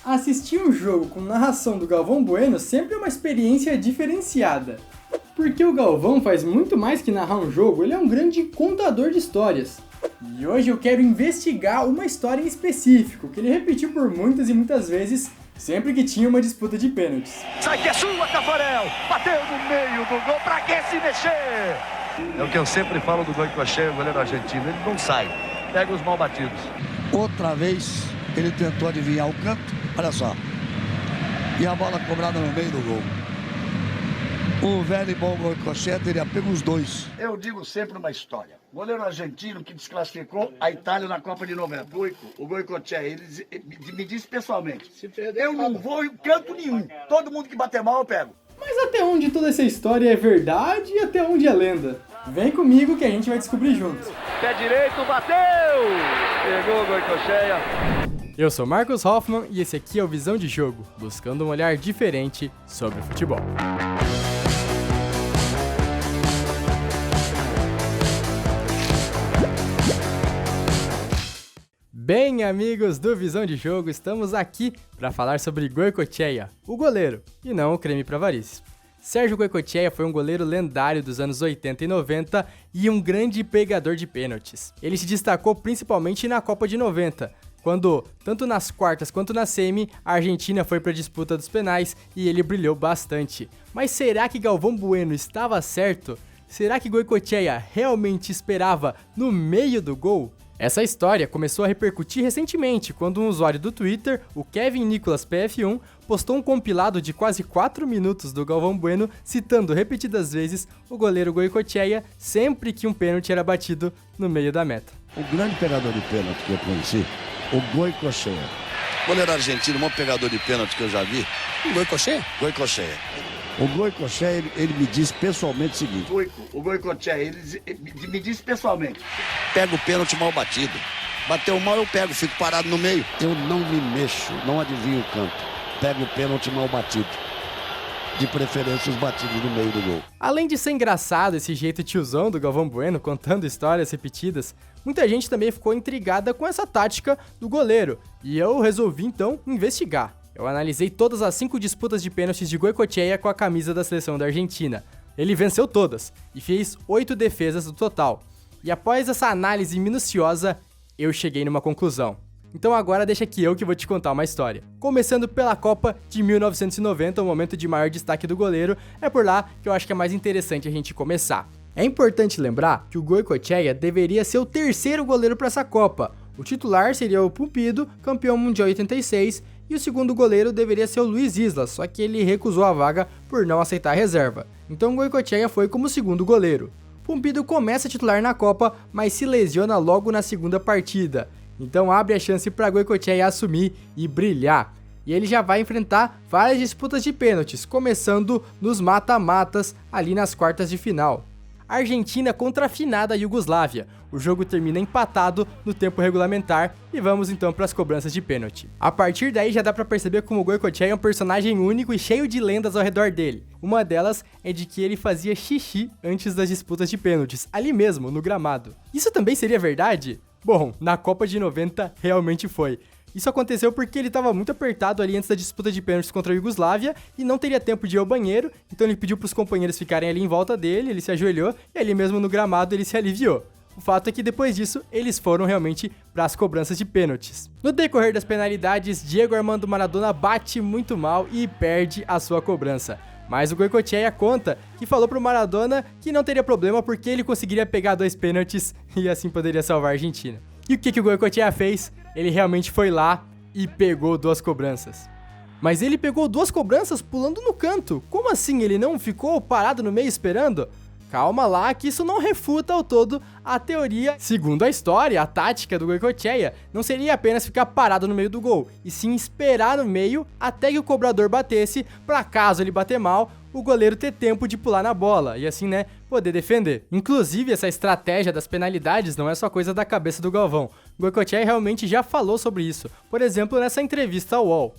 Assistir um jogo com narração do Galvão Bueno sempre é uma experiência diferenciada. Porque o Galvão faz muito mais que narrar um jogo, ele é um grande contador de histórias. E hoje eu quero investigar uma história em específico, que ele repetiu por muitas e muitas vezes, sempre que tinha uma disputa de pênaltis. Sai que é sua, Tafarel! Bateu no meio do gol, pra que se mexer? É o que eu sempre falo do Goicoechea, o goleiro argentino, ele não sai, pega os mal batidos. Outra vez ele tentou adivinhar o canto, olha só, e a bola cobrada no meio do gol. O velho e bom Goicoechea teria pego os dois. Eu digo sempre uma história. Goleiro argentino que desclassificou a Itália na Copa de 90. O Goicoechea, ele me disse pessoalmente, eu não vou em canto nenhum. Todo mundo que bater mal eu pego. Mas até onde toda essa história é verdade e até onde é lenda? Vem comigo que a gente vai descobrir junto. Pé direito, bateu! Pegou o Goicoechea. Eu sou Marcos Hoffman e esse aqui é o Visão de Jogo, buscando um olhar diferente sobre o futebol. Bem, amigos do Visão de Jogo, estamos aqui para falar sobre Goicoechea, o goleiro, e não o creme para varices. Sérgio Goicoechea foi um goleiro lendário dos anos 80 e 90 e um grande pegador de pênaltis. Ele se destacou principalmente na Copa de 90, quando, tanto nas quartas quanto na semi, a Argentina foi para a disputa dos penais e ele brilhou bastante. Mas será que Galvão Bueno estava certo? Será que Goicoechea realmente esperava no meio do gol? Essa história começou a repercutir recentemente, quando um usuário do Twitter, o Kevin Nicolas PF1, postou um compilado de quase 4 minutos do Galvão Bueno, citando repetidas vezes o goleiro Goicoechea sempre que um pênalti era batido no meio da meta. O grande pegador de pênalti que eu conheci, o Goicoechea. Goleiro argentino, o maior pegador de pênalti que eu já vi. Goicoechea? Goicoechea. O Goicoechea, ele me disse pessoalmente o seguinte. O Goicoechea, ele me disse pessoalmente. Pega o pênalti mal batido. Bateu mal, eu pego, fico parado no meio. Eu não me mexo, não adivinho o canto. Pego o pênalti mal batido. De preferência os batidos no meio do gol. Além de ser engraçado esse jeito tiozão do Galvão Bueno contando histórias repetidas, muita gente também ficou intrigada com essa tática do goleiro. E eu resolvi então investigar. Eu analisei todas as 5 disputas de pênaltis de Goicoechea com a camisa da seleção da Argentina. Ele venceu todas e fez 8 defesas no total. E após essa análise minuciosa, eu cheguei numa conclusão. Então agora deixa que eu vou te contar uma história. Começando pela Copa de 1990, o momento de maior destaque do goleiro, é por lá que eu acho que é mais interessante a gente começar. É importante lembrar que o Goicoechea deveria ser o terceiro goleiro para essa Copa. O titular seria o Pumpido, campeão mundial 86, e o segundo goleiro deveria ser o Luiz Isla, só que ele recusou a vaga por não aceitar a reserva. Então o Goicoechea foi como segundo goleiro. Pumpido começa a titular na Copa, mas se lesiona logo na segunda partida. Então abre a chance para Goicoechea assumir e brilhar. E ele já vai enfrentar várias disputas de pênaltis, começando nos mata-matas ali nas quartas de final. Argentina contra a finada Iugoslávia. O jogo termina empatado no tempo regulamentar e vamos então para as cobranças de pênalti. A partir daí já dá para perceber como o Goicoechea é um personagem único e cheio de lendas ao redor dele. Uma delas é de que ele fazia xixi antes das disputas de pênaltis, ali mesmo, no gramado. Isso também seria verdade? Bom, na Copa de 90 realmente foi. Isso aconteceu porque ele estava muito apertado ali antes da disputa de pênaltis contra a Iugoslávia e não teria tempo de ir ao banheiro, então ele pediu para os companheiros ficarem ali em volta dele, ele se ajoelhou e ali mesmo no gramado ele se aliviou. O fato é que depois disso, eles foram realmente para as cobranças de pênaltis. No decorrer das penalidades, Diego Armando Maradona bate muito mal e perde a sua cobrança. Mas o Goicoechea conta que falou pro Maradona que não teria problema porque ele conseguiria pegar 2 pênaltis e assim poderia salvar a Argentina. E o que o Goicoechea fez? Ele realmente foi lá e pegou 2 cobranças. Mas ele pegou 2 cobranças pulando no canto. Como assim? Ele não ficou parado no meio esperando? Calma lá, que isso não refuta ao todo a teoria. Segundo a história, a tática do Goicoechea não seria apenas ficar parado no meio do gol, e sim esperar no meio até que o cobrador batesse, para caso ele bater mal, o goleiro ter tempo de pular na bola, e assim, poder defender. Inclusive, essa estratégia das penalidades não é só coisa da cabeça do Galvão. O Goicoechea realmente já falou sobre isso, por exemplo, nessa entrevista ao UOL.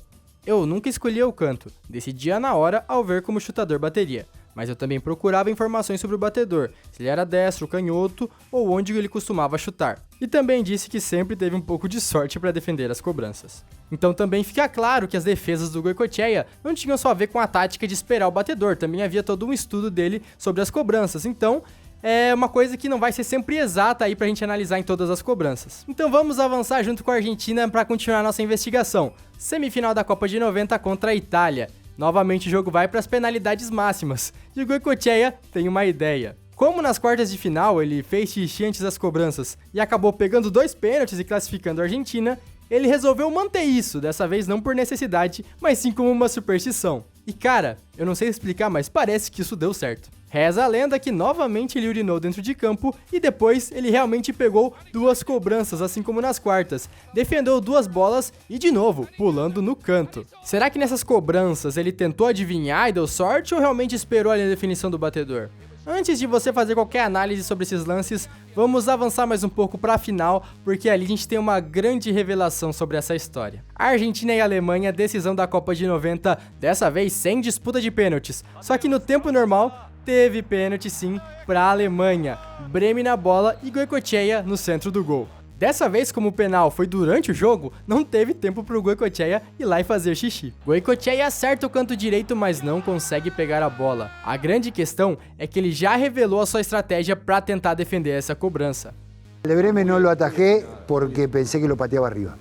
Eu nunca escolhia o canto, decidia na hora ao ver como o chutador bateria. mas eu também procurava informações sobre o batedor, se ele era destro, canhoto ou onde ele costumava chutar. E também disse que sempre teve um pouco de sorte para defender as cobranças. Então também fica claro que as defesas do Goicoechea não tinham só a ver com a tática de esperar o batedor, também havia todo um estudo dele sobre as cobranças, então é uma coisa que não vai ser sempre exata aí pra gente analisar em todas as cobranças. Então vamos avançar junto com a Argentina para continuar nossa investigação. Semifinal da Copa de 90 contra a Itália. Novamente o jogo vai para as penalidades máximas, e o Goicoechea tem uma ideia. Como nas quartas de final ele fez xixi antes das cobranças e acabou pegando 2 pênaltis e classificando a Argentina, ele resolveu manter isso, dessa vez não por necessidade, mas sim como uma superstição. E cara, eu não sei explicar, mas parece que isso deu certo. Reza a lenda que novamente ele urinou dentro de campo e depois ele realmente pegou 2 cobranças, assim como nas quartas. Defendeu 2 bolas e de novo, pulando no canto. Será que nessas cobranças ele tentou adivinhar e deu sorte ou realmente esperou ali a definição do batedor? Antes de você fazer qualquer análise sobre esses lances, vamos avançar mais um pouco para a final, porque ali a gente tem uma grande revelação sobre essa história. A Argentina e a Alemanha, decisão da Copa de 90, dessa vez sem disputa de pênaltis. Só que no tempo normal, teve pênalti sim para a Alemanha. Breme na bola e Goicoechea no centro do gol. Dessa vez, como o penal foi durante o jogo, não teve tempo pro Goicoechea ir lá e fazer xixi. Goicoechea acerta o canto direito, mas não consegue pegar a bola. A grande questão é que ele já revelou a sua estratégia para tentar defender essa cobrança. El Breme no lo atajé porque pensé que lo pateaba arriba.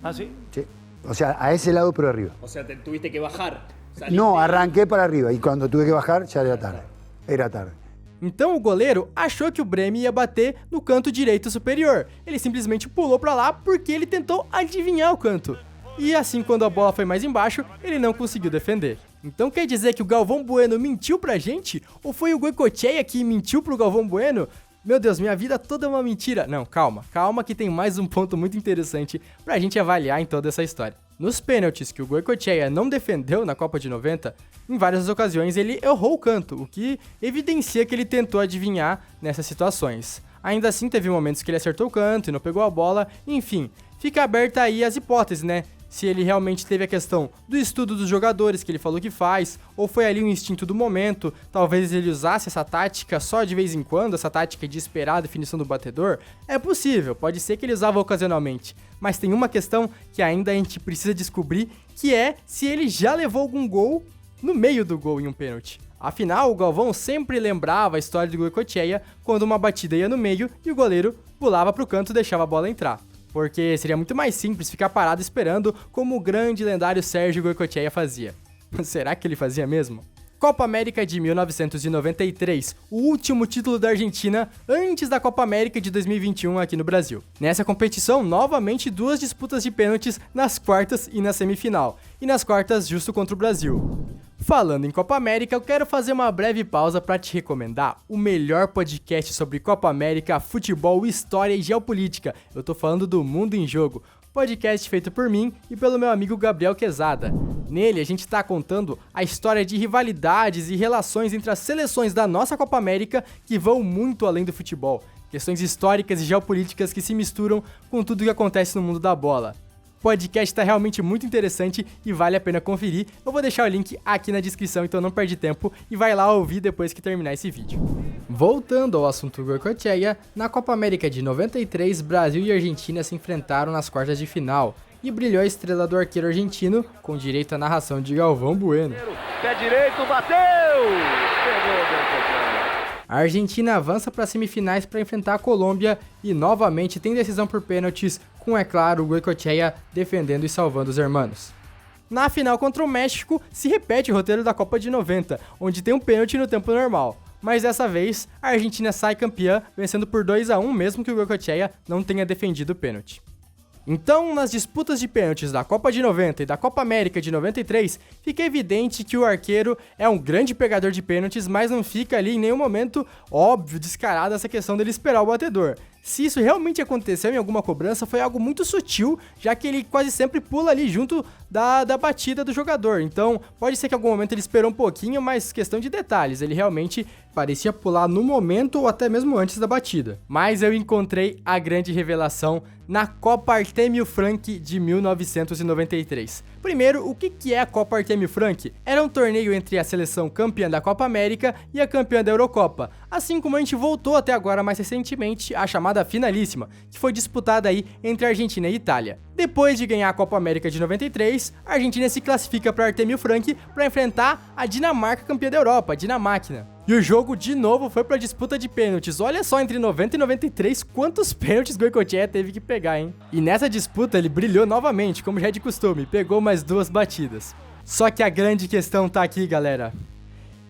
¿Ah, sí? Sí. O sea, a ese lado pero arriba. O sea, tuviste que bajar. No, arranqué para arriba y cuando tuve que bajar ya era tarde. Era tarde. Então o goleiro achou que o Breme ia bater no canto direito superior. Ele simplesmente pulou pra lá porque ele tentou adivinhar o canto. E assim, quando a bola foi mais embaixo, ele não conseguiu defender. Então quer dizer que o Galvão Bueno mentiu pra gente? Ou foi o Goicoechea que mentiu pro Galvão Bueno? Meu Deus, minha vida toda é uma mentira. Não, calma que tem mais um ponto muito interessante pra gente avaliar em toda essa história. Nos pênaltis que o Goicoechea não defendeu na Copa de 90, em várias ocasiões ele errou o canto, o que evidencia que ele tentou adivinhar nessas situações. Ainda assim, teve momentos que ele acertou o canto e não pegou a bola, enfim, fica aberta aí as hipóteses, né? Se ele realmente teve a questão do estudo dos jogadores que ele falou que faz, ou foi ali um instinto do momento, talvez ele usasse essa tática só de vez em quando, essa tática de esperar a definição do batedor. É possível, pode ser que ele usava ocasionalmente, mas tem uma questão que ainda a gente precisa descobrir, que é se ele já levou algum gol no meio do gol em um pênalti. Afinal, o Galvão sempre lembrava a história do Goicoechea quando uma batida ia no meio e o goleiro pulava pro canto e deixava a bola entrar. Porque seria muito mais simples ficar parado esperando como o grande lendário Sérgio Goicoechea fazia. Será que ele fazia mesmo? Copa América de 1993, o último título da Argentina antes da Copa América de 2021 aqui no Brasil. Nessa competição, novamente 2 disputas de pênaltis nas quartas e na semifinal, e nas quartas justo contra o Brasil. Falando em Copa América, eu quero fazer uma breve pausa para te recomendar o melhor podcast sobre Copa América, futebol, história e geopolítica. Eu tô falando do Mundo em Jogo, podcast feito por mim e pelo meu amigo Gabriel Quezada. Nele, a gente tá contando a história de rivalidades e relações entre as seleções da nossa Copa América que vão muito além do futebol. Questões históricas e geopolíticas que se misturam com tudo que acontece no mundo da bola. O podcast tá realmente muito interessante e vale a pena conferir. Eu vou deixar o link aqui na descrição, então não perde tempo e vai lá ouvir depois que terminar esse vídeo. Voltando ao assunto Goicoechea, na Copa América de 93, Brasil e Argentina se enfrentaram nas quartas de final e brilhou a estrela do arqueiro argentino, com direito à narração de Galvão Bueno. Pé direito, bateu! Pegou o Goicoechea. A Argentina avança para as semifinais para enfrentar a Colômbia e novamente tem decisão por pênaltis, com, é claro, o Goicoechea defendendo e salvando os hermanos. Na final contra o México, se repete o roteiro da Copa de 90, onde tem um pênalti no tempo normal. Mas dessa vez, a Argentina sai campeã, vencendo por 2-1, mesmo que o Goicoechea não tenha defendido o pênalti. Então, nas disputas de pênaltis da Copa de 90 e da Copa América de 93, fica evidente que o arqueiro é um grande pegador de pênaltis, mas não fica ali em nenhum momento óbvio, descarado essa questão dele esperar o batedor. Se isso realmente aconteceu em alguma cobrança, foi algo muito sutil, já que ele quase sempre pula ali junto da batida do jogador. Então, pode ser que em algum momento ele esperou um pouquinho, mas questão de detalhes, ele realmente parecia pular no momento ou até mesmo antes da batida. Mas eu encontrei a grande revelação na Copa Artemio Frank de 1993. Primeiro, o que é a Copa Artemio Frank? Era um torneio entre a seleção campeã da Copa América e a campeã da Eurocopa, assim como a gente voltou até agora mais recentemente a chamada Finalíssima, que foi disputada aí entre Argentina e Itália. Depois de ganhar a Copa América de 93, a Argentina se classifica para Artemio Frank para enfrentar a Dinamarca campeã da Europa, a Dinamáquina. E o jogo de novo foi pra disputa de pênaltis. Olha só, entre 90 e 93, quantos pênaltis Goicoechea teve que pegar, hein? E nessa disputa ele brilhou novamente, como já é de costume, pegou mais 2 batidas. Só que a grande questão tá aqui, galera.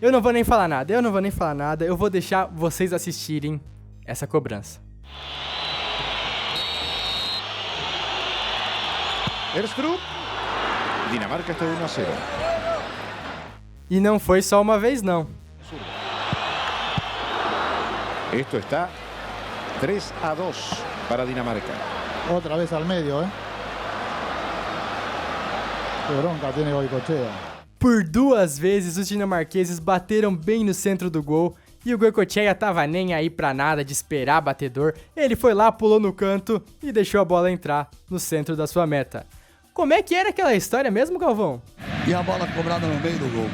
Eu não vou nem falar nada, eu vou deixar vocês assistirem essa cobrança. Erstrup, Dinamarca está 1-0. E não foi só uma vez, não. Esto está 3-2 para Dinamarca. Otra vez al medio, Qué bronca tiene Goicoechea. Por 2 vezes os dinamarqueses bateram bem no centro do gol e o Goicoechea tava nem aí pra nada de esperar batedor. Ele foi lá, pulou no canto e deixou a bola entrar no centro da sua meta. Como é que era aquela história mesmo, Galvão? E a bola cobrada no meio do gol.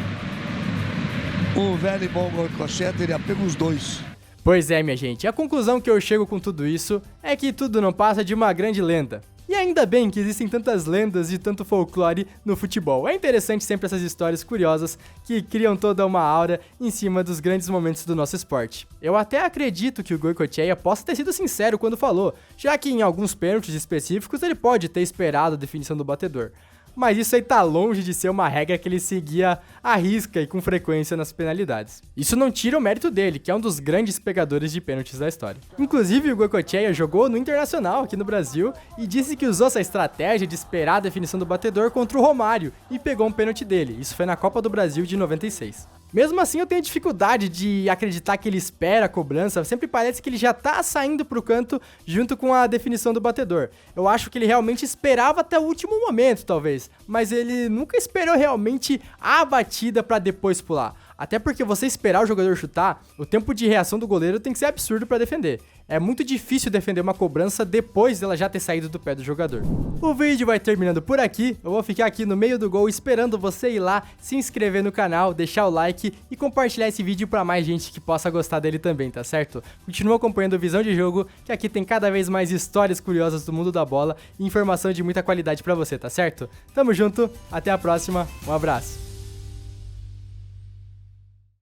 O velho e bom Goicoechea teria pego os 2. Pois é, minha gente, a conclusão que eu chego com tudo isso é que tudo não passa de uma grande lenda. E ainda bem que existem tantas lendas e tanto folclore no futebol. É interessante sempre essas histórias curiosas que criam toda uma aura em cima dos grandes momentos do nosso esporte. Eu até acredito que o Goicoechea possa ter sido sincero quando falou, já que em alguns pênaltis específicos ele pode ter esperado a definição do batedor. Mas isso aí tá longe de ser uma regra que ele seguia à risca e com frequência nas penalidades. Isso não tira o mérito dele, que é um dos grandes pegadores de pênaltis da história. Inclusive, o Goicoechea jogou no Internacional aqui no Brasil e disse que usou essa estratégia de esperar a definição do batedor contra o Romário e pegou um pênalti dele. Isso foi na Copa do Brasil de 96. Mesmo assim, eu tenho dificuldade de acreditar que ele espera a cobrança, sempre parece que ele já tá saindo pro canto junto com a definição do batedor. Eu acho que ele realmente esperava até o último momento, talvez, mas ele nunca esperou realmente a batida pra depois pular. Até porque você esperar o jogador chutar, o tempo de reação do goleiro tem que ser absurdo pra defender. É muito difícil defender uma cobrança depois dela já ter saído do pé do jogador. O vídeo vai terminando por aqui, eu vou ficar aqui no meio do gol esperando você ir lá, se inscrever no canal, deixar o like e compartilhar esse vídeo pra mais gente que possa gostar dele também, tá certo? Continua acompanhando o Visão de Jogo, que aqui tem cada vez mais histórias curiosas do mundo da bola e informação de muita qualidade pra você, tá certo? Tamo junto, até a próxima, um abraço!